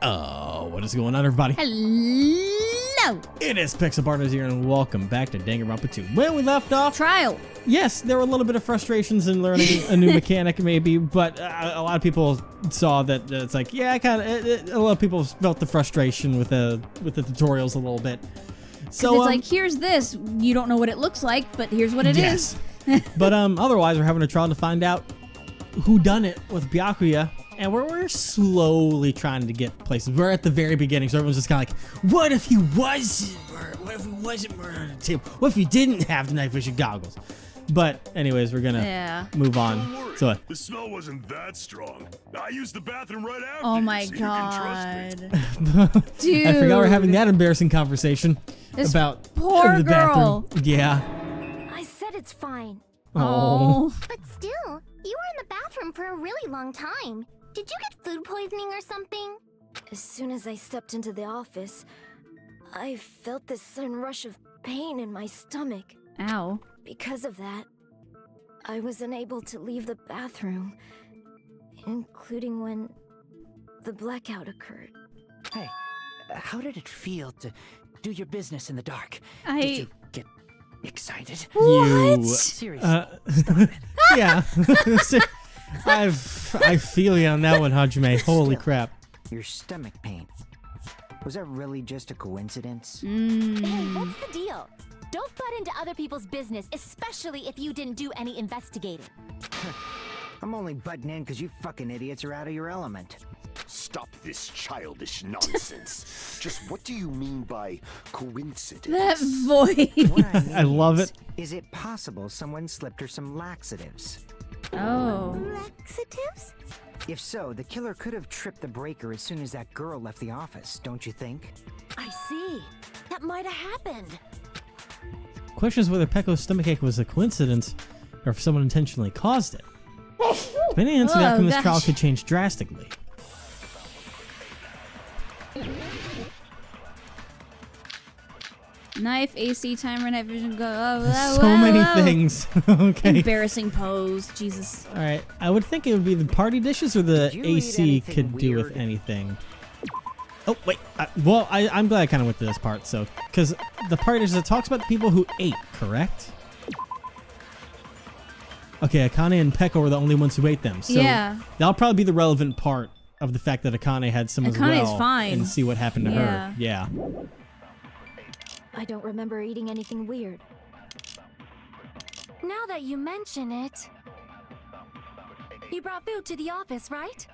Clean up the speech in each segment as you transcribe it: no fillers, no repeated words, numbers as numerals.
What is going on, everybody? Hello! It is Pixel Partners here, and welcome back to Danganronpa 2. Where we left off... Trial! Yes, there were a little bit of frustrations in learning a new mechanic, maybe, but a lot of people saw that it's like, yeah, a lot of people felt the frustration with the tutorials a little bit. So it's like, here's this, you don't know what it looks like, but here's what it is. But otherwise, we're having a trial to find out who done it with Byakuya. And we're slowly trying to get places. We're at the very beginning, so everyone's just kind of like, what if he wasn't murdered? What if he wasn't murdered on the table? What if he didn't have the night vision goggles? But anyways, we're gonna move on. Don't worry, so the smell wasn't that strong. I used the bathroom right after. Oh my so god. You can trust me. Dude. I forgot we're having that embarrassing conversation This about poor the girl. bathroom. Yeah. I said it's fine. Oh. But still, you were in the bathroom for a really long time. Did you get food poisoning or something? As soon as I stepped into the office, I felt this sudden rush of pain in my stomach. Ow. Because of that, I was unable to leave the bathroom, including when the blackout occurred. Hey, how did it feel to do your business in the dark? I- Did you get excited? What? Seriously, Uh, yeah. I feel you on that one, Hajime. Holy Still, crap. Your stomach pain. Was that really just a coincidence? Hey, what's the deal? Don't butt into other people's business, especially if you didn't do any investigating. I'm only butting in because you fucking idiots are out of your element. Stop this childish nonsense. Just what do you mean by coincidence? That voice. What I mean I love it. Is it possible someone slipped her some laxatives? Oh. Laxatives? If so, the killer could have tripped the breaker as soon as that girl left the office, don't you think? I see. That might have happened. Question is whether Pecco's stomachache was a coincidence or if someone intentionally caused it. Depending on the outcome, this trial could change drastically. Knife, AC, timer, night vision, go. So many things. Okay. Embarrassing pose. Jesus. Alright, I would think it would be the party dishes or the Did you eat AC anything could do with weird? anything. Oh, wait. I'm glad I kind of went to this part, so. Because the party dishes, it talks about the people who ate, correct? Okay, Akane and Pecco were the only ones who ate them. So Yeah. that'll probably be the relevant part of the fact that Akane had some as Akane's well. fine. And see what happened to Yeah. her. Yeah. I don't remember eating anything weird. Now that you mention it... You brought food to the office, right?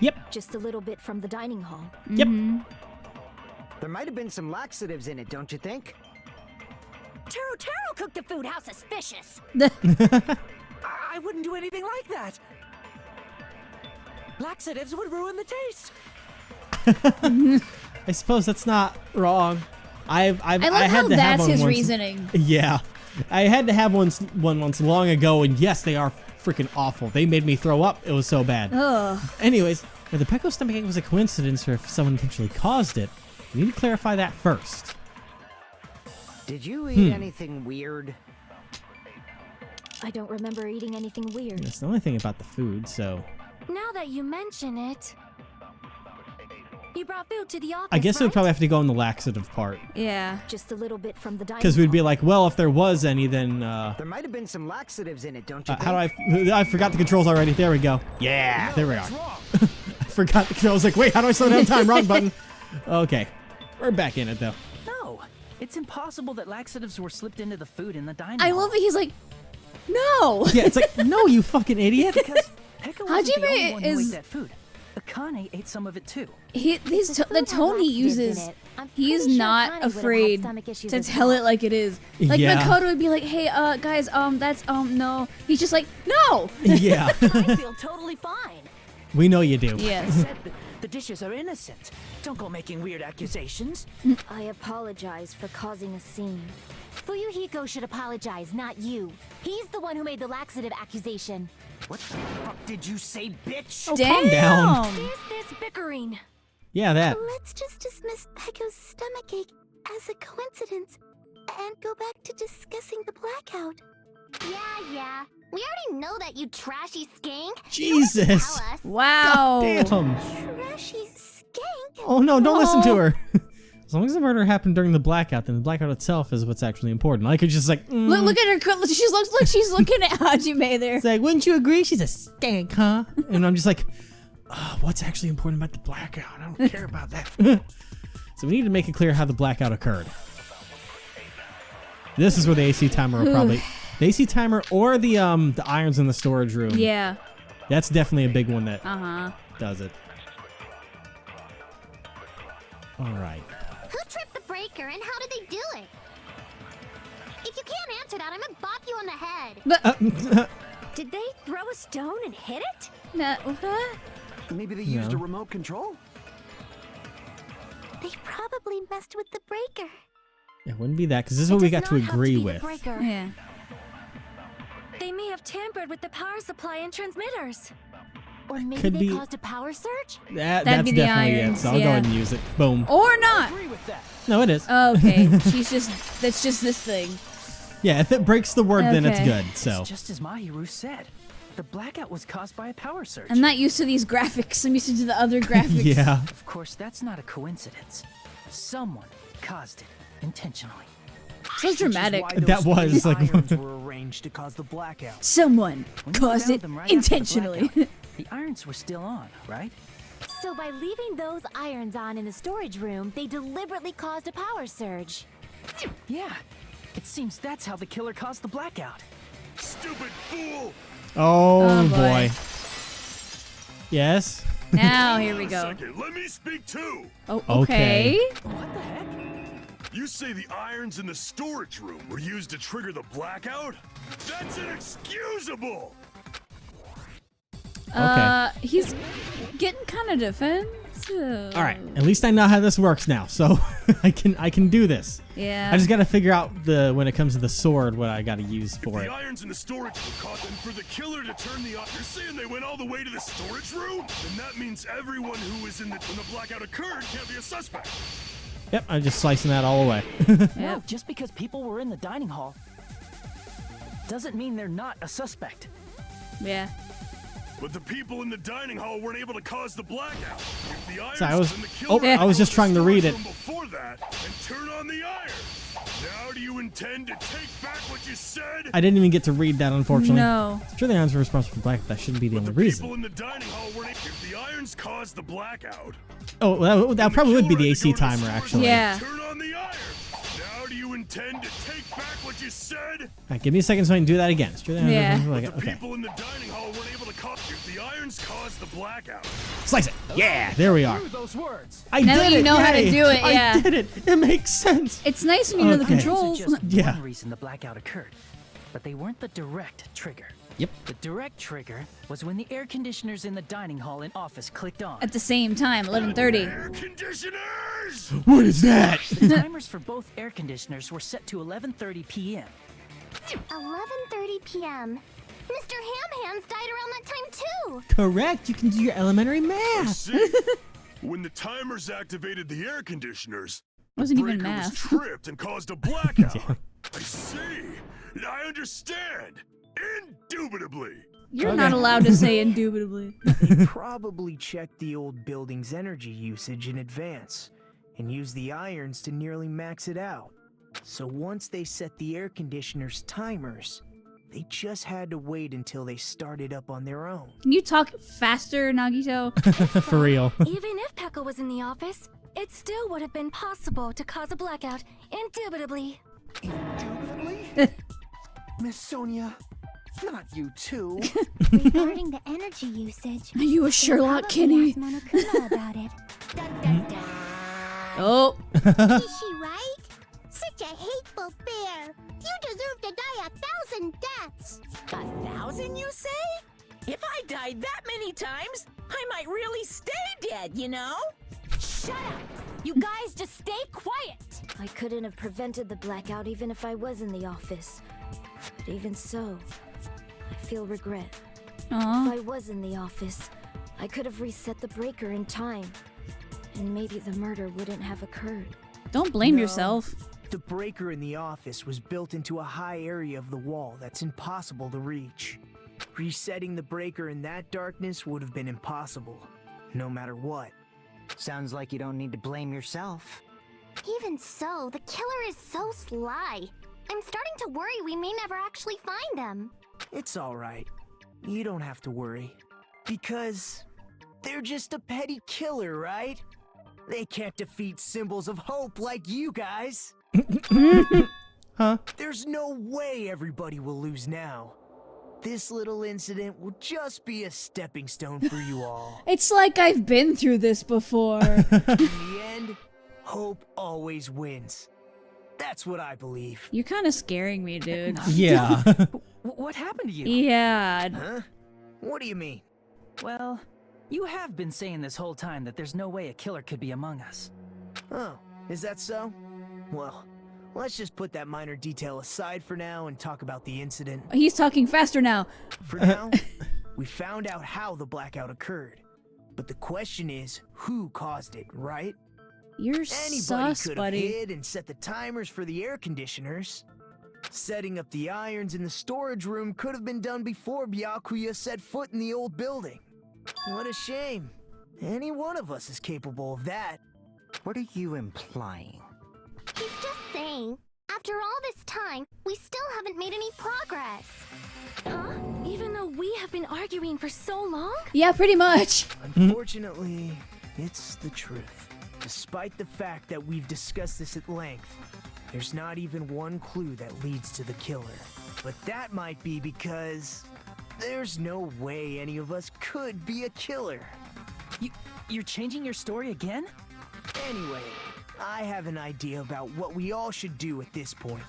Yep. Just a little bit from the dining hall. Yep. There might have been some laxatives in it, don't you think? Taro cooked the food. How suspicious! I wouldn't do anything like that. Laxatives would ruin the taste. I suppose that's not wrong. I I had love how to have that's one his once. reasoning. Yeah, I had to have one once long ago, and yes, they are freaking awful. They made me throw up. It was so bad. Ugh. Anyways, if the Pecco stomachache was a coincidence or if someone intentionally caused it, we need to clarify that first. Did you eat anything weird? I don't remember eating anything weird. That's the only thing about the food, so Now that you mention it... You brought food to the office, I guess it would right? probably have to go in the laxative part. Yeah. Just a little bit from the dining Because we'd be hall. like, well, if there was any, then There might have been some laxatives in it, don't you think? how do I forgot the controls already. There we go. Yeah, there we are. I forgot the controls. Like, wait, how do I slow down time? Wrong button. Okay, we're back in it though. No, it's impossible that laxatives were slipped into the food in the dining I hall. love it. He's like, no. Yeah, it's like, no, you fucking idiot. Because Pecco wasn't the Hajime only one who is- ate that food. Akane ate some of it too. The food tone had he laxatives in uses, it. I'm he's pretty sure not Connie would have had afraid stomach issues to as tell well. it like it is. Like Yeah. Makoto would be like, hey, guys, that's, no. He's just like, no. Yeah, I feel totally fine. we know you do. Yes. Said the dishes are innocent. Don't go making weird accusations. I apologize for causing a scene. Fuyuhiko should apologize, not you. He's the one who made the laxative accusation. What the fuck did you say, bitch? calm down. Is this bickering? Yeah, that. Let's just dismiss Pecco's stomachache as a coincidence and go back to discussing the blackout. Yeah. We already know that, you trashy skank. Jesus. Tell us. Wow. Damn. Trashy Oh no, don't listen to her. As long as the murder happened during the blackout, then the blackout itself is what's actually important. I could just like Look at her. She looks like she's looking at Hajime there. It's like, wouldn't you agree? She's a stank, huh? And I'm just like, oh, what's actually important about the blackout? I don't care about that. So we need to make it clear how the blackout occurred. This is where the AC timer will probably, the AC timer or the irons in the storage room. Yeah. That's definitely a big one that does it. All right. Who tripped the breaker and how did they do it? If you can't answer that, I'm gonna bop you on the head. Did they throw a stone and hit it? No, what? Maybe they used a remote control? They probably messed with the breaker. It wouldn't be that, because this is what we got to agree with. Yeah. They may have tampered with the power supply and transmitters. Or maybe Could they be. caused a power surge? That's That'd be the definitely irons, it. So I'll go yeah. ahead and use it. Boom. Or not. Agree with that. No, it is. Oh, okay. That's just this thing. Yeah, if it breaks the word, then it's Okay. good. So Just as Mahiru said, the blackout was caused by a power surge. I'm not used to these graphics. I'm used to the other graphics. yeah. Of course, that's not a coincidence. Someone caused it intentionally. So dramatic. That was like irons were arranged to cause the blackout. Someone When you caused found it them right after the intentionally. blackout, the irons were still on, right? So by leaving those irons on in the storage room, they deliberately caused a power surge. Yeah. It seems that's how the killer caused the blackout. Stupid fool! Oh, boy. boy. Yes. Now here we Wait a go. second, let me speak too. Oh, Okay. okay. What the heck? You say the irons in the storage room were used to trigger the blackout? That's inexcusable! He's getting kind of defensive. All right. At least I know how this works now, so I can do this. Yeah. I just got to figure out when it comes to the sword what I got to use If for the it. irons in the storage room caught them for the killer to turn the... You're saying they went all the way to the storage room? Then that means everyone who was in when the blackout occurred can't be a suspect. Yep, I'm just slicing that all away. No, just because people were in the dining hall doesn't mean they're not a suspect. Yeah. But the people in the dining hall weren't able to cause the blackout. If the irons So I was- and the oh, killer I was just trying to read it. before that and turn on the iron. Now do you intend to take back what you said? I didn't even get to read that, unfortunately. No. Sure, the irons were responsible for blackout. That shouldn't be the only The reason. people in the dining hall weren't. If the irons caused the blackout, Oh, that probably would be the killer AC had to go to timer, the storage actually. room Yeah. and turn on the iron. Now do you intend to take back what you said? All right, give me a second so I can do that again. Sure, the irons Yeah. were- The Okay. people in the dining hall weren't able to cause. If the irons caused the blackout, Slice it. Yeah, there we are. Through those words. I Now did that you it. know how to Yay. do it, yeah. I did it. It makes sense. It's nice when you know the Okay. Those controls. are just Yeah. one reason the blackout occurred, but they weren't the direct trigger. Yep. The direct trigger was when the air conditioners in the dining hall and office clicked on. At the same time, 11:30. air conditioners. What is that? The timers for both air conditioners were set to 11:30 p.m. 11:30 p.m. Mr. Ham Hands died around that time too. Correct. You can do your elementary math. See, when the timers activated the air conditioners, Wasn't the even breaker was math. tripped and caused a blackout. I see. I understand. Indubitably. You're Okay. not allowed to say indubitably. Probably checked the old building's energy usage in advance and used the irons to nearly max it out. So once they set the air conditioner's timers, they just had to wait until they started up on their own. Can you talk faster, Nagito? For real. Even if Pekka was in the office, it still would have been possible to cause a blackout, indubitably. Indubitably? Miss Sonia, not you too. Regarding the energy usage, Are you a Sherlock Kinney? Monokuma about it. Dun, dun, dun. Oh. Is she right? Such a hateful bear. You deserve to die 1,000 deaths. 1,000, you say? If I died that many times, I might really stay dead, you know? Shut up! You guys just stay quiet! I couldn't have prevented the blackout even if I was in the office. But even so, I feel regret. If Aw. I was in the office, I could have reset the breaker in time. And maybe the murder wouldn't have occurred. Don't blame No. yourself. The breaker in the office was built into a high area of the wall that's impossible to reach. Resetting the breaker in that darkness would have been impossible, no matter what. Sounds like you don't need to blame yourself. Even so, the killer is so sly. I'm starting to worry we may never actually find them. It's alright. You don't have to worry. Because they're just a petty killer, right? They can't defeat symbols of hope like you guys. Huh? There's no way everybody will lose now. This little incident will just be a stepping stone for you all. It's like I've been through this before. In the end, hope always wins. That's what I believe. You're kind of scaring me, dude. Yeah. What happened to you? Yeah. Huh? What do you mean? Well, you have been saying this whole time that there's no way a killer could be among us. Oh, is that so? Well, let's just put that minor detail aside for now and talk about the incident. He's talking faster now. For now, we found out how the blackout occurred. But the question is, who caused it, right? You're Anybody sus, could have buddy. hid and set the timers for the air conditioners. Setting up the irons in the storage room could have been done before Byakuya set foot in the old building. What a shame. Any one of us is capable of that. What are you implying? He's just saying, after all this time, we still haven't made any progress. Huh? Even though we have been arguing for so long? Yeah, pretty much. Unfortunately, it's the truth. Despite the fact that we've discussed this at length, there's not even one clue that leads to the killer. But that might be because there's no way any of us could be a killer. You're changing your story again? Anyway, I have an idea about what we all should do at this point.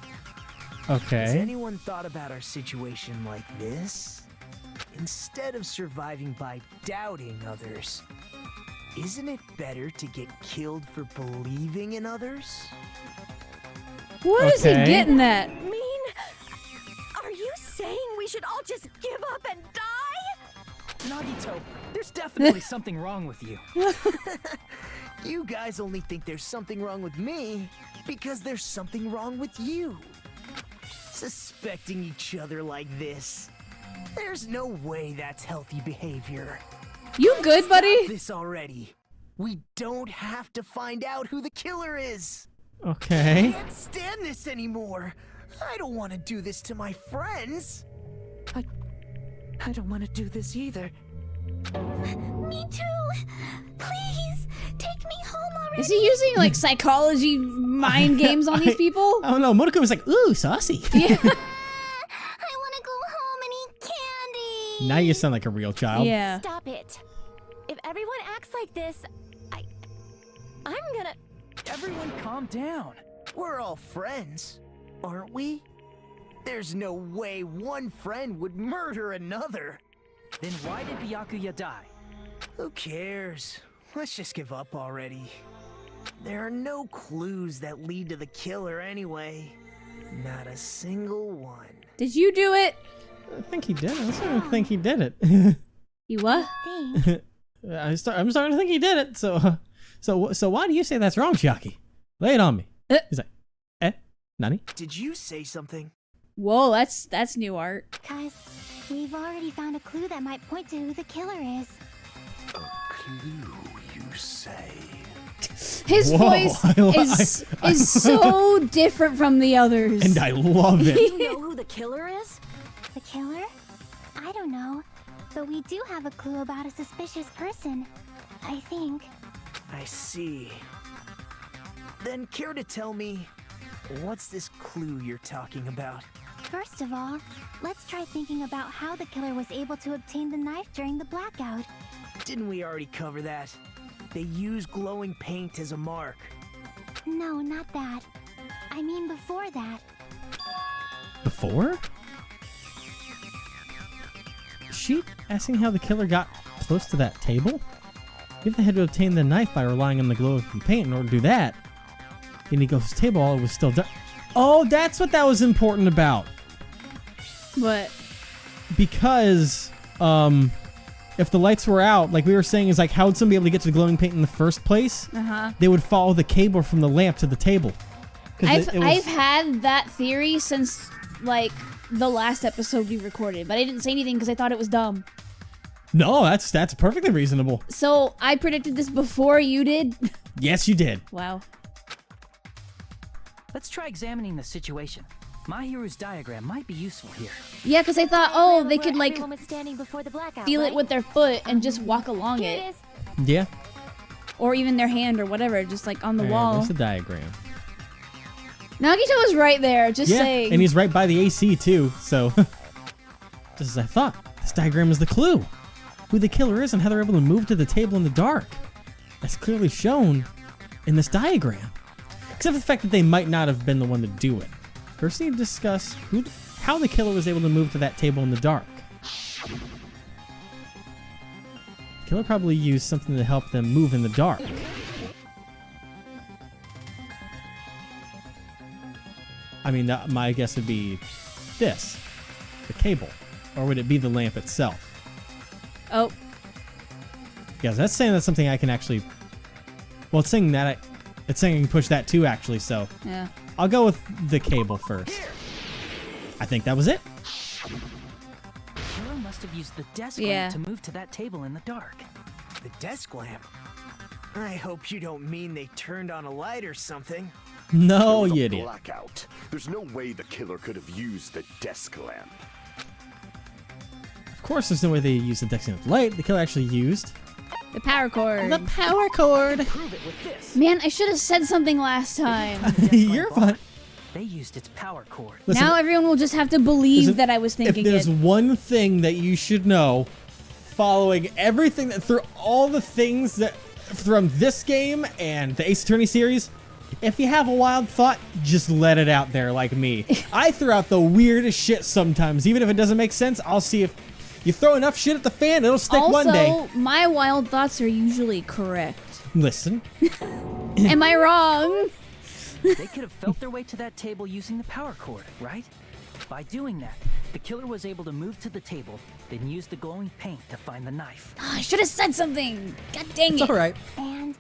Has Okay. anyone thought about our situation like this? Instead of surviving by doubting others, isn't it better to get killed for believing in others? What is he Okay. getting at? Mean? Are you saying we should all just give up and die? Nagito, there's definitely something wrong with you. You guys only think there's something wrong with me because there's something wrong with you. Suspecting each other like this. There's no way that's healthy behavior. You good, buddy? Stop this already. We don't have to find out who the killer is. I Okay. can't stand this anymore. I don't want to do this to my friends. I don't want to do this either. Me too! Please, take me home already! Is he using like psychology mind games on these people? Oh no, Monoko was like, ooh, saucy. Yeah. I want to go home and eat candy! Now you sound like a real child. Yeah. Stop it. If everyone acts like this, I'm gonna... Everyone calm down. We're all friends, aren't we? There's no way one friend would murder another. Then why did Byakuya die? Who cares? Let's just give up already. There are no clues that lead to the killer anyway. Not a single one. Did you do it? I think he did it. I'm starting to think he did it. You what? Thanks. I'm starting to think he did it. So why do you say that's wrong, Chiaki? Lay it on me. He's like, Nani? Did you say something? Whoa, that's new art. Guys, we've already found a clue that might point to who the killer is. A clue, you say? His Whoa, voice is so different from the others. And I love it. You know who the killer is? The killer? I don't know. But we do have a clue about a suspicious person. I think. I see. Then care to tell me, what's this clue you're talking about? First of all, let's try thinking about how the killer was able to obtain the knife during the blackout. Didn't we already cover that? They use glowing paint as a mark. No, not that. I mean before that. Before? Is she asking how the killer got close to that table? If they had to obtain the knife by relying on the glow from paint in order to do that, Inigo's table all was still done. Oh, that's what that was important about. But Because, if the lights were out, like we were saying, is like, how would somebody be able to get to the glowing paint in the first place? They would follow the cable from the lamp to the table. 'Cause I've had that theory since like the last episode we recorded, but I didn't say anything because I thought it was dumb. No, that's perfectly reasonable. So I predicted this before you did? Yes, you did. Wow. Let's try examining the situation. My hero's diagram might be useful here. Yeah, because I thought, oh, they could like Everyone was standing before the blackout, feel right? it with their foot and just walk along Here it. it is. Yeah. Or even their hand or whatever, just like on the All right, wall. there's the diagram. Nagito was right there, just saying. and he's right by the AC too, so... Just as I thought, this diagram is the clue. Who the killer is and how they're able to move to the table in the dark. That's clearly shown in this diagram. Except for the fact that they might not have been the one to do it. First, we need to discuss how the killer was able to move to that table in the dark. The killer probably used something to help them move in the dark. I mean, my guess would be this. The cable. Or would it be the lamp itself? Oh, Because that's saying that's something I can actually... Well, it's saying that it's saying I can push that too, actually, so... yeah. I'll go with the cable first. I think that was it. The killer must have used the desk Yeah. lamp to move to that table in the dark. The desk lamp? I hope you don't mean they turned on a light or something. No, There was you a idiot. blackout. There's no way the killer could have used the desk lamp. Of course, there's no way they used the desk lamp light. The killer actually used... The power cord. The power cord! Prove it with this. Man, I should have said something last time. The desk You're lamp fine. on. They used its power cord. Listen, Now everyone will just have to believe listen, that I was thinking if there's it. one thing that you should know, following everything that through all the things that from this game and the Ace Attorney series, if you have a wild thought, just let it out there like me. I throw out the weirdest shit sometimes. Even if it doesn't make sense, I'll see if you throw enough shit at the fan, it'll stick one day. Also, my wild thoughts are usually correct. Listen. Am I wrong? They could have felt their way to that table using the power cord, right? By doing that, the killer was able to move to the table, then use the glowing paint to find the knife. I should have said something. God dang It's it. alright. And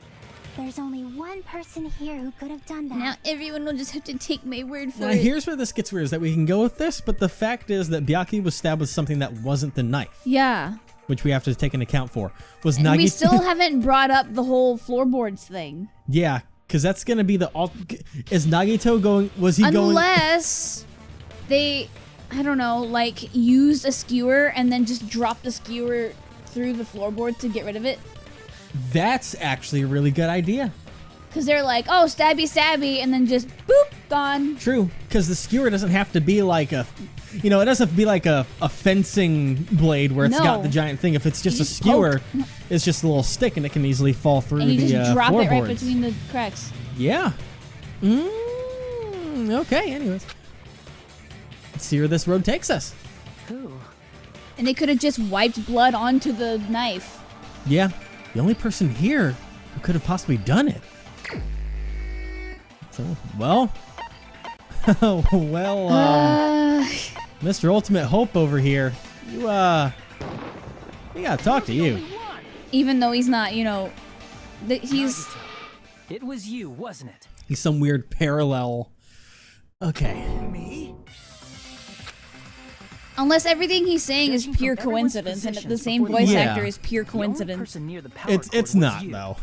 there's only one person here who could have done that. Now everyone will just have to take my word for Now, it. here's where this gets weird, is that we can go with this, but the fact is that Byaki was stabbed with something that wasn't the knife, Yeah. which we have to take into account for. Was And Nagi... we still haven't brought up the whole floorboards thing. Yeah, because that's going to be the... Is Nagito going... Was he going... Unless they, I don't know, like used a skewer and then just dropped the skewer through the floorboard to get rid of it. That's actually a really good idea. Because they're like, oh, stabby, stabby, and then just boop, gone. True, because the skewer doesn't have to be like a... You know, it doesn't have to be like a fencing blade where it's got No. the giant thing. If it's just You a just skewer, it's just a little stick and it can easily fall through And you the just drop it right floorboards. between the cracks. Yeah. Okay, anyways. Let's see where this road takes us. Ooh. And they could have just wiped blood onto the knife. Yeah, the only person here who could have possibly done it. So, well... Mr. Ultimate Hope over here, we gotta talk to you. Even though he's not, you know, he's... Nagito, it was you, wasn't it? He's some weird parallel. Okay. Me? Unless everything he's saying is Judging from pure everyone's coincidence, and the positions same before voice Yeah. actor is pure The only coincidence. person near the power It's cord was not, you. though.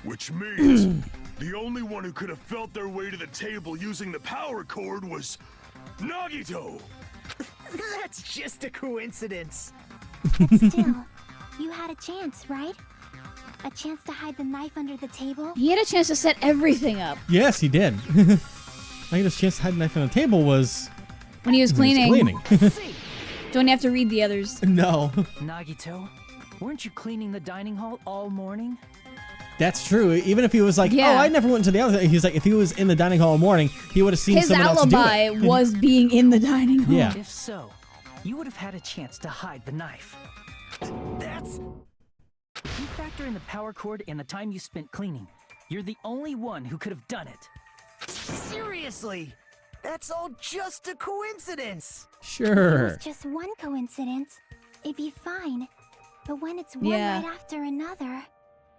Which means the only one who could have felt their way to the table using the power cord was Nagito. That's just a coincidence. But still, you had a chance, right? A chance to hide the knife under the table? He had a chance to set everything up Yes, he did. Nagito's chance to hide a knife on the table was... when he was when he cleaning. was cleaning. Don't you have to read the others? No. Nagito, weren't you cleaning the dining hall all morning? That's true. Even if he was like, Yeah. oh, I never went into the other... He's like, if he was in the dining hall all morning, he would have seen His someone else do alibi it. was being in the dining hall. Yeah. If so, you would have had a chance to hide the knife. That's... If you factor in the power cord and the time you spent cleaning, you're the only one who could have done it. Seriously! That's all just a coincidence! It Sure. was just one coincidence. It'd be fine. But when it's one Yeah. right after another,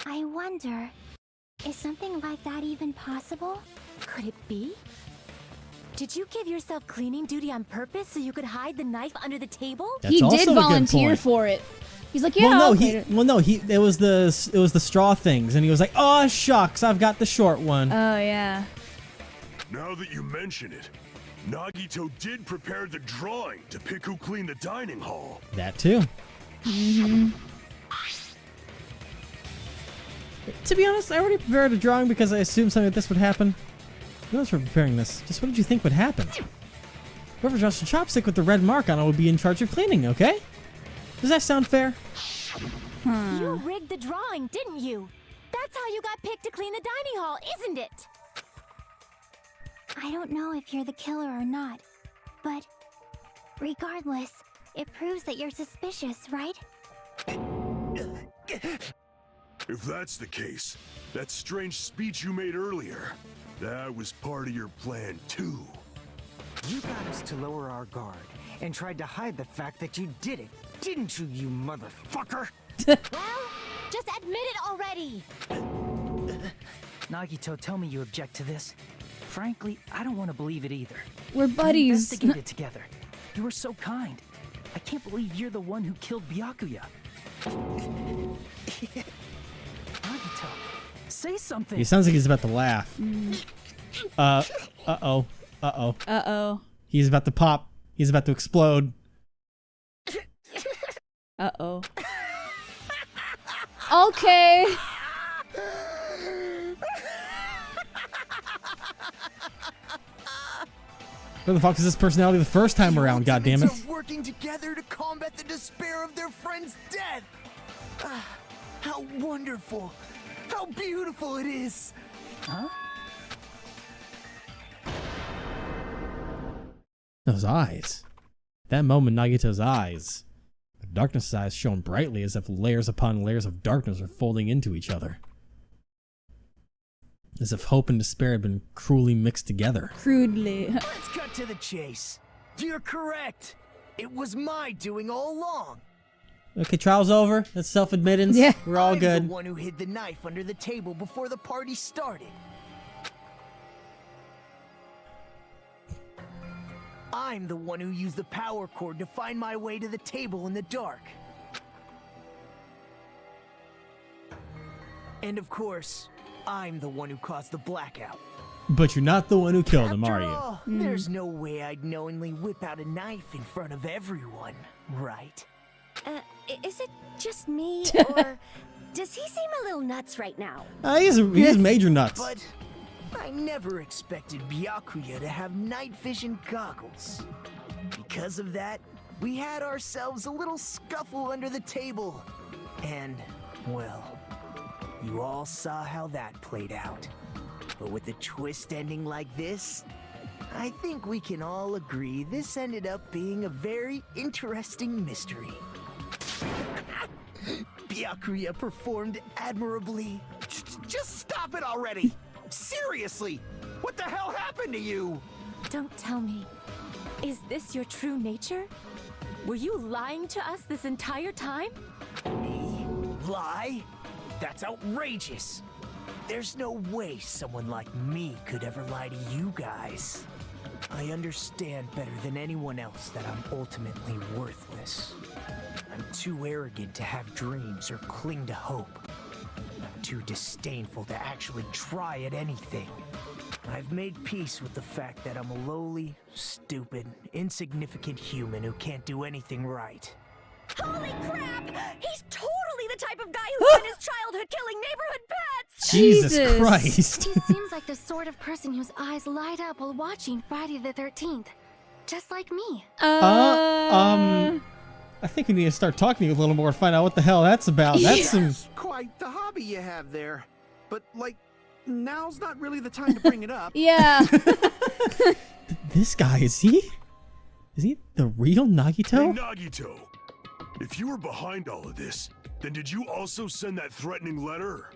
I wonder, is something like that even possible? Could it be? Did you give yourself cleaning duty on purpose so you could hide the knife under the table? That's He also did a good volunteer point. for it. He's like, yeah, Well, no, I'll clean it. it was the straw things, and he was like, "Oh shucks, I've got the short one." Oh, yeah. Now that you mention it, Nagito did prepare the drawing to pick who cleaned the dining hall. That too. To be honest, I already prepared a drawing because I assumed something like this would happen. Notice for preparing this. Just what did you think would happen? Whoever draws the chopstick with the red mark on it will be in charge of cleaning, okay? Does that sound fair? You rigged the drawing, didn't you? That's how you got picked to clean the dining hall, isn't it? I don't know if you're the killer or not, but regardless, it proves that you're suspicious, right? If that's the case, that strange speech you made earlier, that was part of your plan too. You got us to lower our guard and tried to hide the fact that you did it, didn't you, you motherfucker? Well, just admit it already! Nagito, tell me you object to this. Frankly, I don't want to believe it either. We're We buddies. investigated together. You were so kind. I can't believe you're the one who killed Byakuya. Nagito, say something. He sounds like he's about to laugh. Uh-oh. Uh-oh. Uh-oh. He's about to pop. He's about to explode. Uh-oh. Okay. Where the fuck is this personality the first time around, goddammit? Are working together to combat the despair of their friend's death. Ah, how wonderful. How beautiful it is. Huh? Those eyes. That moment, Nagito's eyes. The darkness' eyes shone brightly as if layers upon layers of darkness were folding into each other. As if hope and despair had been cruelly mixed together. Crudely. Let's cut to the chase. You're correct. It was my doing all along. Okay, trial's over. That's self-admittance. Yeah. We're all I'm good. the one who hid the knife under the table before the party started. I'm the one who used the power cord to find my way to the table in the dark. And of course, I'm the one who caused the blackout. But you're not the one who killed him, After are you? all, there's no way I'd knowingly whip out a knife in front of everyone, right? Is it just me, or does he seem a little nuts right now? He's major nuts. But I never expected Byakuya to have night vision goggles. Because of that, we had ourselves a little scuffle under the table. And, well, you all saw how that played out. But with a twist ending like this, I think we can all agree this ended up being a very interesting mystery. Byakuya performed admirably. Just stop it already! Seriously! What the hell happened to you? Don't tell me. Is this your true nature? Were you lying to us this entire time? Me? Lie? That's outrageous. There's no way someone like me could ever lie to you guys. I understand better than anyone else that I'm ultimately worthless. I'm too arrogant to have dreams or cling to hope. I'm too disdainful to actually try at anything. I've made peace with the fact that I'm a lowly, stupid, insignificant human who can't do anything right. Holy crap! He's totally the type of guy who spent his childhood killing neighborhood pets! Jesus Christ. He seems like the sort of person whose eyes light up while watching Friday the 13th. Just like me. I think we need to start talking to you a little more to find out what the hell that's about. That's some... Quite the hobby you have there. But, like, now's not really the time to bring it up. Yeah. This guy, is he the real Nagito? Hey, Nagito, if you were behind all of this, then did you also send that threatening letter?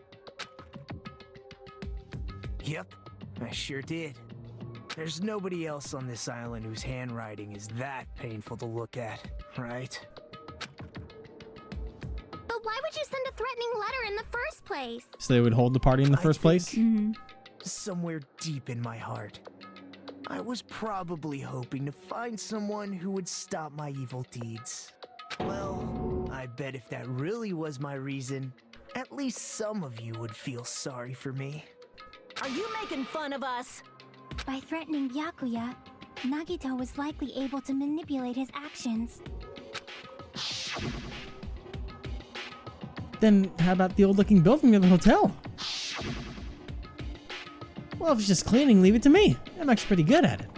Yep, I sure did. There's nobody else on this island whose handwriting is that painful to look at, right? But why would you send a threatening letter in the first place? So they would hold the party in the first place? Somewhere deep in my heart, I was probably hoping to find someone who would stop my evil deeds. Well, I bet if that really was my reason, at least some of you would feel sorry for me. Are you making fun of us? By threatening Byakuya, Nagito was likely able to manipulate his actions. Then how about the old-looking building near the hotel? Well, if it's just cleaning, leave it to me. I'm actually pretty good at it.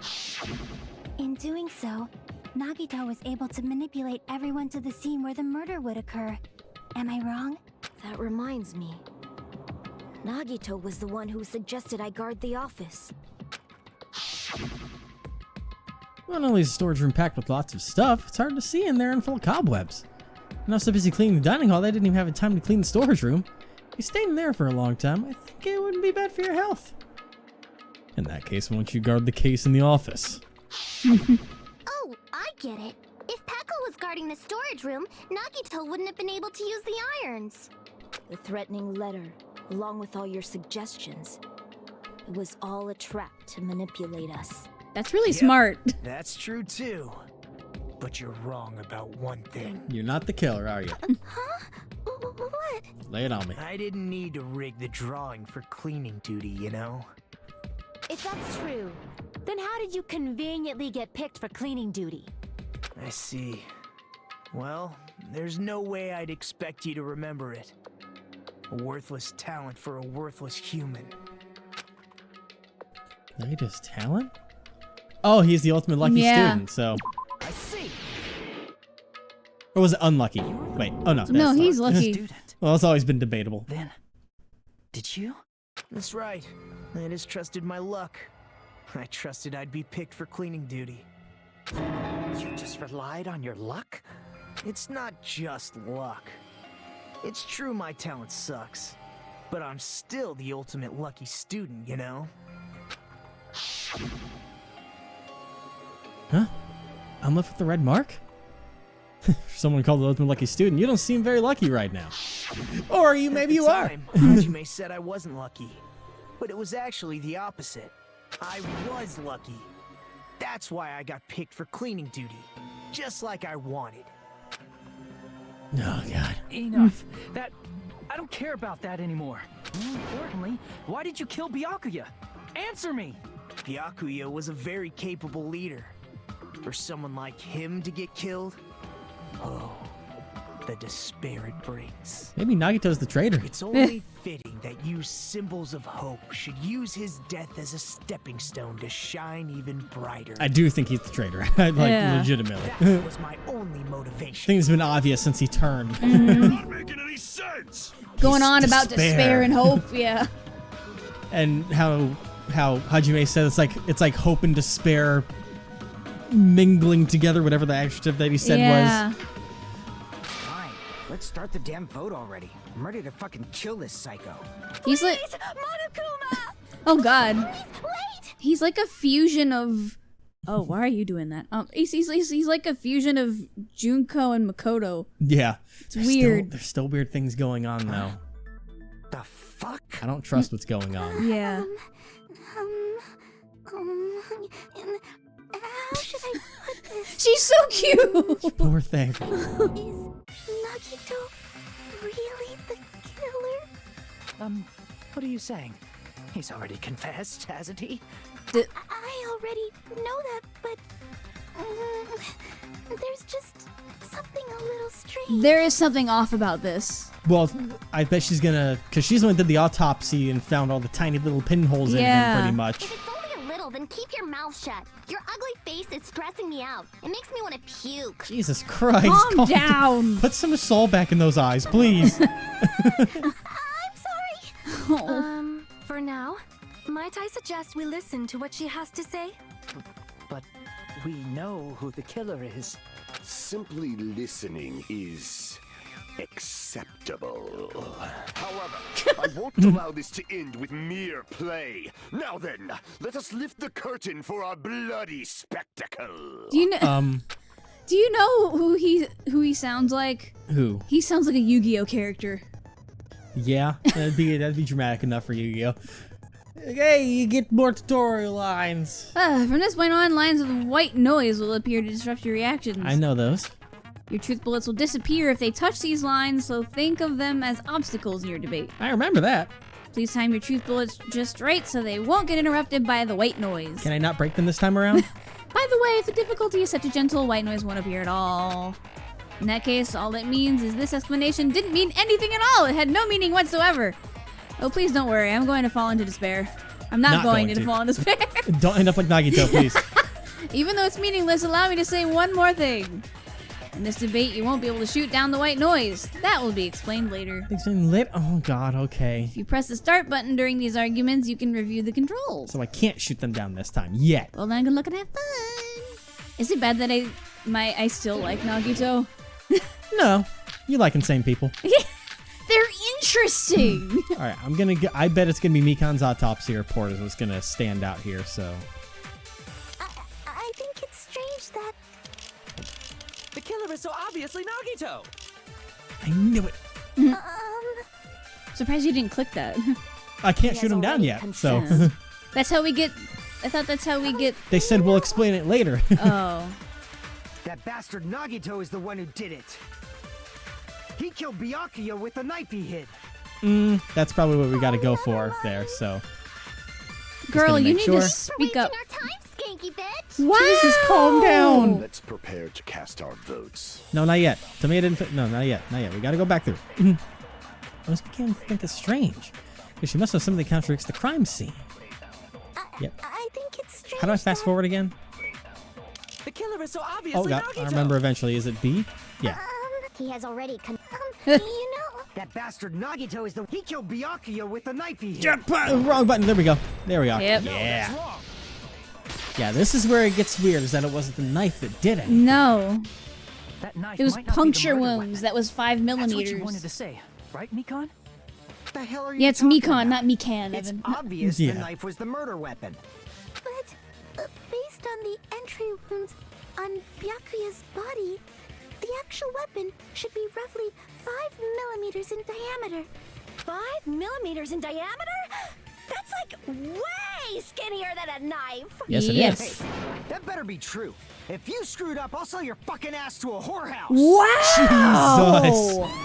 In doing so, Nagito was able to manipulate everyone to the scene where the murder would occur. Am I wrong? That reminds me. Nagito was the one who suggested I guard the office. Not only is the storage room packed with lots of stuff, it's hard to see in there and full of cobwebs. And I was so busy cleaning the dining hall, they didn't even have time to clean the storage room. If you stayed in there for a long time, I think it wouldn't be bad for your health. In that case, why don't you guard the case in the office? Oh, I get it. If Peko was guarding the storage room, Nagito wouldn't have been able to use the irons. The threatening letter, along with all your suggestions, it was all a trap to manipulate us. That's really Yep, smart. That's true too. But you're wrong about one thing. You're not the killer, are you? Huh? What? Lay it on me. I didn't need to rig the drawing for cleaning duty, you know? If that's true, then how did you conveniently get picked for cleaning duty? I see. Well, there's no way I'd expect you to remember it. A worthless talent for a worthless human. Latest talent? Oh, he's the ultimate lucky student, so... I see. Or was it unlucky? Wait, oh no. No, that's he's not- lucky. Student. Well, it's always been debatable. Then, did you? That's right. I just trusted my luck. I trusted I'd be picked for cleaning duty. You just relied on your luck? It's not just luck. It's true my talent sucks. But I'm still the ultimate lucky student, you know? Huh? I'm left with the red mark? For someone called the ultimate lucky student, you don't seem very lucky right now. Or maybe you are. Hajime said I wasn't lucky. But it was actually the opposite. I was lucky. That's why I got picked for cleaning duty. Just like I wanted. Oh, God. Enough. That... I don't care about that anymore. More importantly, why did you kill Byakuya? Answer me! Byakuya was a very capable leader. For someone like him to get killed? Oh, the despair it brings. Maybe Nagito's the traitor. It's only fitting that you symbols of hope should use his death as a stepping stone to shine even brighter. I do think he's the traitor. Legitimately. That was my only motivation. Things have been obvious since he turned. Not making any sense. Going on about despair. despair and hope, yeah. And how Hajime said it's like hope and despair mingling together, whatever the adjective that he said was. Fine. Let's start the damn vote already. I'm ready to fucking kill this psycho. He's like, Monokuma! oh god, Wait! he's like a fusion of. Oh, why are you doing that? He's like a fusion of Junko and Makoto. Yeah. It's weird. There's still weird things going on though. The fuck? I don't trust what's going on. Yeah. How should I put this? She's so cute. Poor thing. Is Nagito really the killer? What are you saying? He's already confessed, hasn't he? I already know that, but there's just something a little strange. There is something off about this. Well, I bet she's gonna, because she's the one that did the autopsy and found all the tiny little pinholes in him, Yeah. pretty much. If it's only a little, then keep your mouth shut. Your ugly face is stressing me out. It makes me want to puke. Jesus Christ. Calm down. Put some soul back in those eyes, please. I'm sorry. For now, might I suggest we listen to what she has to say? But we know who the killer is. Simply listening is acceptable. However, I won't allow this to end with mere play. Now then, let us lift the curtain for our bloody spectacle. Do you know? Do you know who he sounds like? Who? He sounds like a Yu-Gi-Oh character. Yeah, that'd be dramatic enough for Yu-Gi-Oh. Hey, you get more tutorial lines. From this point on, lines with white noise will appear to disrupt your reactions. I know those. Your truth bullets will disappear if they touch these lines, so think of them as obstacles in your debate. I remember that. Please time your truth bullets just right so they won't get interrupted by the white noise. Can I not break them this time around? By the way, if the difficulty is set to gentle, white noise won't appear at all. In that case, all it means is this explanation didn't mean anything at all. It had no meaning whatsoever. Oh, please don't worry. I'm going to fall into despair. I'm not going to fall into despair. Don't end up like Nagito, please. Even though it's meaningless, allow me to say one more thing. In this debate, you won't be able to shoot down the white noise. That will be explained later. Explain lit? Oh god, okay. If you press the start button during these arguments, you can review the controls. So I can't shoot them down this time, yet. Well, then good luck and have fun. Is it bad that I still like Nagito? No, you like insane people. They're interesting. All right, I bet it's gonna be Mikan's autopsy report is what's gonna stand out here. So. I think it's strange that The killer is so obviously Nagito! I knew it. Surprised you didn't click that. I can't shoot him down yet. So. That's how we get. I thought that's how we get. They said we'll explain it later. Oh. That bastard Nagito is the one who did it. He killed Byakuya with the knife he hid. That's probably what we got to go for there. So. Girl, you need sure. to speak up. our time, skanky bitch. Wow. Jesus, calm down. Let's prepare to cast our votes. No, not yet. Tomato didn't fit. No, not yet. Not yet. We got to go back through. What does Mikan think is strange? Because she must have something that contradicts the crime scene. Yep. I think it's strange. How do I fast forward again? The killer is so obviously Oh god, Nagito! I remember eventually. Is it B? Yeah. He has already you know. That bastard Nagito is the he killed Byakuya with the knife he hid. Wrong button. There we go. There we are. Yep. Yeah. Yeah, this is where it gets weird, is that it wasn't the knife that did it. No. That knife It was might not be the puncture murder wounds. weapon. That was 5 That's millimeters. what you wanted to say, right, Mikan? What the hell are you Yeah, it's talking Mikan, about? not Mikan, It's Evan. obvious Yeah. the knife was the murder weapon. But based on the entry wounds on Byakuya's body, the actual weapon should be roughly 5 millimeters in diameter. 5 millimeters in diameter? That's like way skinnier than a knife. Yes, it Yes. is. That better be true. If you screwed up, I'll sell your fucking ass to a whorehouse. Wow! Jesus. Not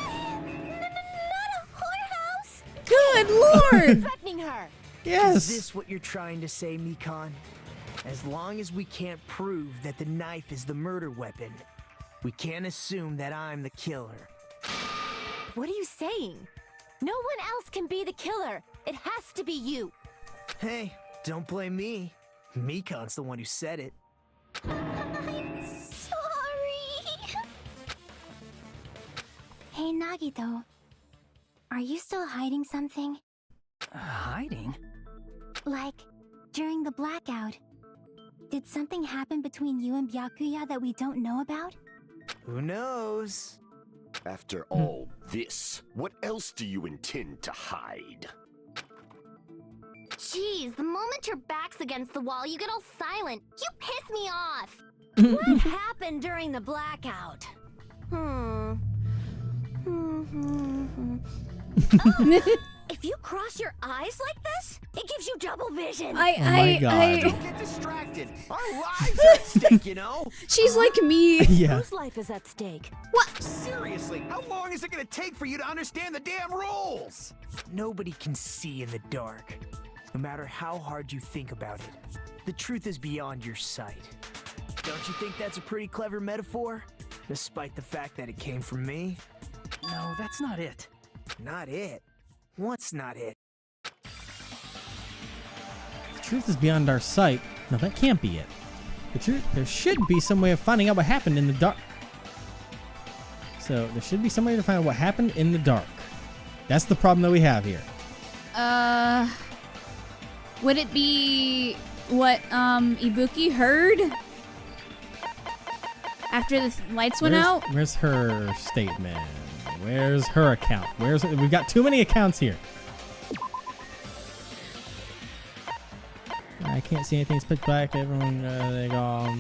a whorehouse! Good lord! Threatening her. Yes. Is this what you're trying to say, Mikan? As long as we can't prove that the knife is the murder weapon, we can't assume that I'm the killer. What are you saying? No one else can be the killer. It has to be you. Hey, don't blame me. Mikan's the one who said it. I'm sorry. Hey, Nagito. Are you still hiding something? Hiding? Like, during the blackout, did something happen between you and Byakuya that we don't know about? Who knows? After all this, what else do you intend to hide? Jeez, the moment your back's against the wall, you get all silent. You piss me off. What happened during the blackout? If you cross your eyes like this, it gives you double vision. my God. Don't get distracted. Our lives are at stake, you know? She's like me. Yeah. Whose life is at stake? Seriously, how long is it gonna take for you to understand the damn rules? Nobody can see in the dark, no matter how hard you think about it. The truth is beyond your sight. Don't you think that's a pretty clever metaphor? Despite the fact that it came from me? No, that's not it. Not it. What's not it? The truth is beyond our sight. No, that can't be it. The truth. There should be some way of finding out what happened in the dark. So there should be some way to find out what happened in the dark. That's the problem that we have here. Would it be what Ibuki heard after the lights went out? Where's her statement? Where's her account? We've got too many accounts here. I can't see anything. It's pitch black. Everyone, they go.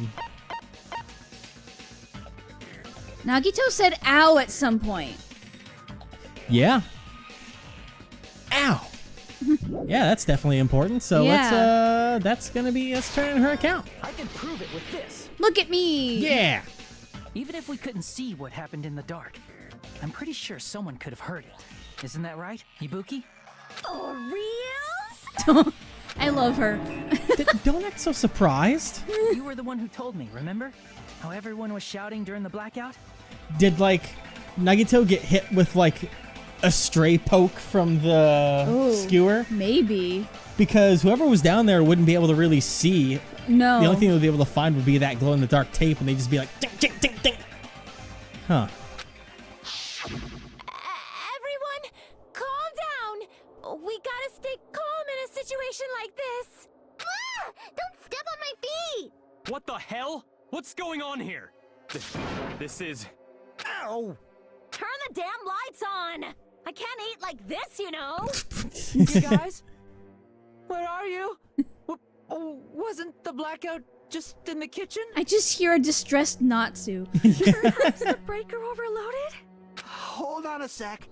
Nagito said "ow" at some point. Yeah. Ow. Yeah, that's definitely important. So that's gonna be us turning her account. I can prove it with this. Look at me. Yeah. Even if we couldn't see what happened in the dark, I'm pretty sure someone could have heard it. Isn't that right, Ibuki? For reals? I love her. Don't act so surprised. You were the one who told me, remember? How everyone was shouting during the blackout? Did like Nagito get hit with like a stray poke from the skewer? Maybe. Because whoever was down there wouldn't be able to really see. No. The only thing they would be able to find would be that glow in the dark tape, and they'd just be like, ding, ding, ding, ding. Huh. Everyone, calm down. We gotta stay calm in a situation like this. Ah! Don't step on my feet. What the hell? What's going on here? This is... Ow! Turn the damn lights on! I can't eat like this, you know! You guys? Where are you? Wasn't the blackout just in the kitchen? I just hear a distressed Natsu. Is the breaker overloaded? Hold on a sec.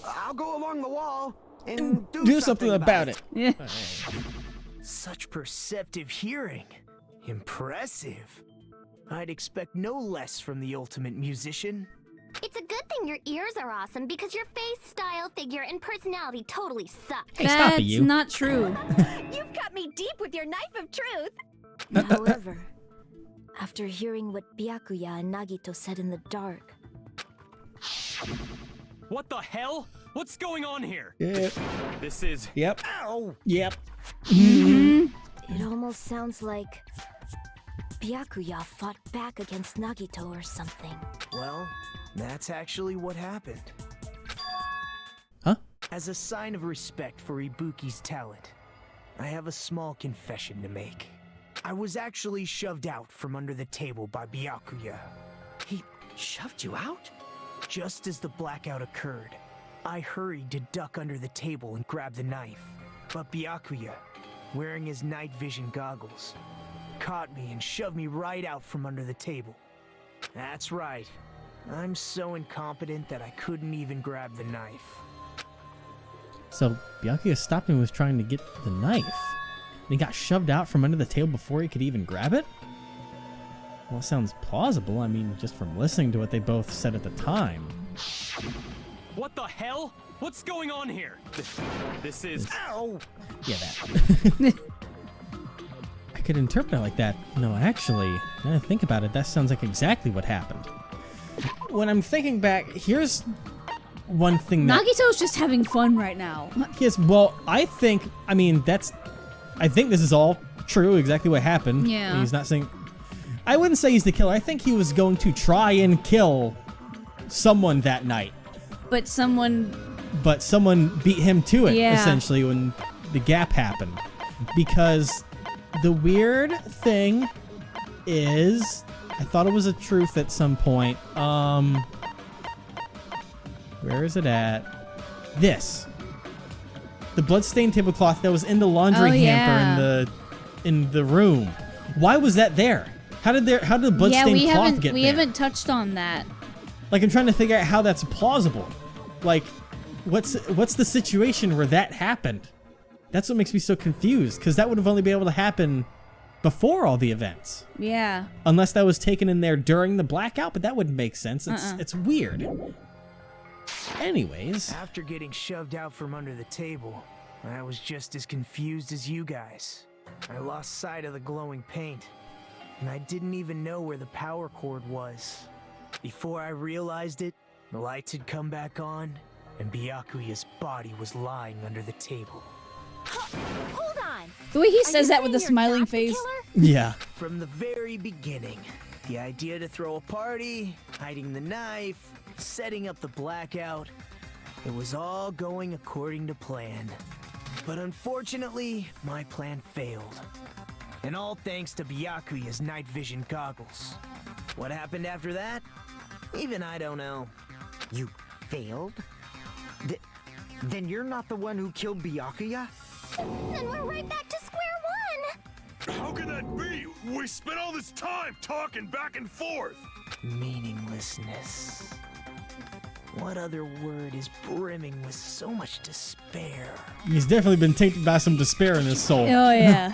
I'll go along the wall and Do something about it. Yeah. Such perceptive hearing. Impressive. I'd expect no less from the ultimate musician. It's a good thing your ears are awesome because your face, style, figure, and personality totally suck. Hey, stop That's it, you. not true. You've got me deep with your knife of truth! However, after hearing what Byakuya and Nagito said in the dark, What the hell? What's going on here? Yep. This is... Yep. Ow! Yep. it almost sounds like Byakuya fought back against Nagito or something. Well, that's actually what happened. Huh? As a sign of respect for Ibuki's talent, I have a small confession to make. I was actually shoved out from under the table by Byakuya. He shoved you out? Just as the blackout occurred, I hurried to duck under the table and grab the knife. But Byakuya, wearing his night vision goggles, caught me and shoved me right out from under the table. That's right. I'm so incompetent that I couldn't even grab the knife. So Byakuya stopped him was trying to get the knife. And he got shoved out from under the table before he could even grab it? Well, it sounds plausible. I mean, just from listening to what they both said at the time. What the hell? What's going on here? This is... Ow! Yeah, that. I could interpret it like that. No, actually, now that I think about it, that sounds like exactly what happened. When I'm thinking back, here's one thing that... Nagito's just having fun right now. Yes, well, I think this is all true, exactly what happened. Yeah. He's not saying... I wouldn't say he's the killer. I think he was going to try and kill someone that night. But someone beat him to it, Yeah. essentially, when the gap happened. Because the weird thing is... I thought it was a truth at some point. Where is it at? This. The bloodstained tablecloth that was in the laundry hamper in the room. Why was that there? How did the bloodstained cloth get there? We haven't touched on that. Like, I'm trying to figure out how that's plausible. Like, what's the situation where that happened? That's what makes me so confused, because that would have only been able to happen before all the events. Yeah. Unless that was taken in there during the blackout, but that wouldn't make sense. It's weird. Anyways. After getting shoved out from under the table, I was just as confused as you guys. I lost sight of the glowing paint, and I didn't even know where the power cord was. Before I realized it, the lights had come back on, and Byakuya's body was lying under the table. Hold on. The way he Are says you that with a saying you're smiling not the face. killer? Yeah. From the very beginning, the idea to throw a party, hiding the knife, setting up the blackout, it was all going according to plan. But unfortunately, my plan failed. And all thanks to Byakuya's night vision goggles. What happened after that? Even I don't know. You failed? Then you're not the one who killed Byakuya? Then we're right back to square one. How can that be? We spent all this time talking back and forth. Meaninglessness. What other word is brimming with so much despair? He's definitely been tainted by some despair in his soul. Oh yeah.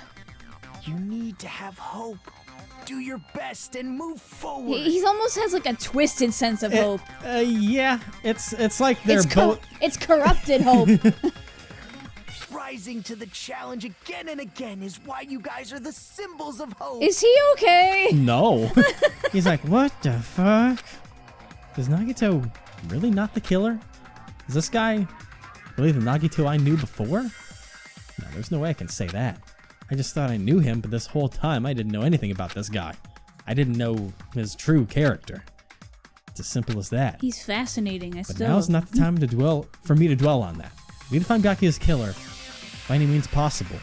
You need to have hope. Do your best and move forward. He's almost has like a twisted sense of hope. Yeah, it's like they're both. It's corrupted hope. Rising to the challenge again and again is why you guys are the symbols of hope. Is he okay? No. He's like, what the fuck? Is Nagito really not the killer? Is this guy really the Nagito I knew before? No, there's no way I can say that. I just thought I knew him, but this whole time I didn't know anything about this guy. I didn't know his true character. It's as simple as that. He's fascinating. But now's not the time for me to dwell on that. We need to find Byakuya's killer by any means possible.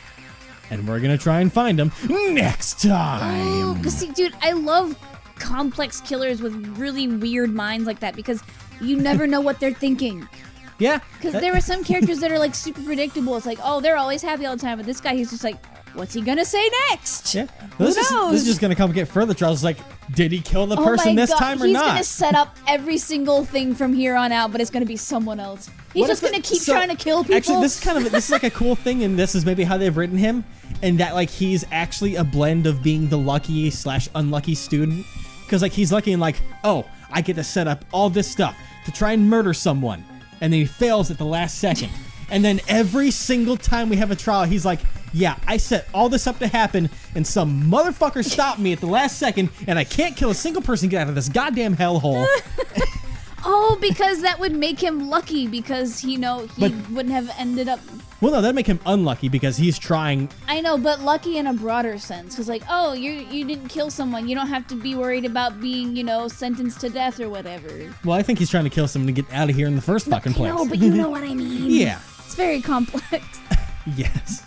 And we're gonna try and find him next time! Oh, because see, dude, I love complex killers with really weird minds like that because you never know what they're thinking. Yeah. Because there are some characters that are like super predictable. It's like, oh, they're always happy all the time. But this guy, he's just like, what's he gonna say next? Yeah. Who This knows? is just gonna complicate further. Charles is like, did he kill the person this time or he's not? He's gonna set up every single thing from here on out, but it's gonna be someone else. He's just gonna keep trying to kill people. Actually, this is like a cool thing, and this is maybe how they've written him, and that like he's actually a blend of being the lucky / unlucky student, because like he's lucky and like, oh, I get to set up all this stuff to try and murder someone, and then he fails at the last second, and then every single time we have a trial, he's like, yeah, I set all this up to happen, and some motherfucker stopped me at the last second, and I can't kill a single person to get out of this goddamn hellhole. Oh, because that would make him lucky because, he wouldn't have ended up... Well, no, that'd make him unlucky because he's trying... I know, but lucky in a broader sense. Because, like, oh, you didn't kill someone. You don't have to be worried about being, sentenced to death or whatever. Well, I think he's trying to kill someone to get out of here in the first fucking place. No, but you know what I mean. Yeah. It's very complex. Yes.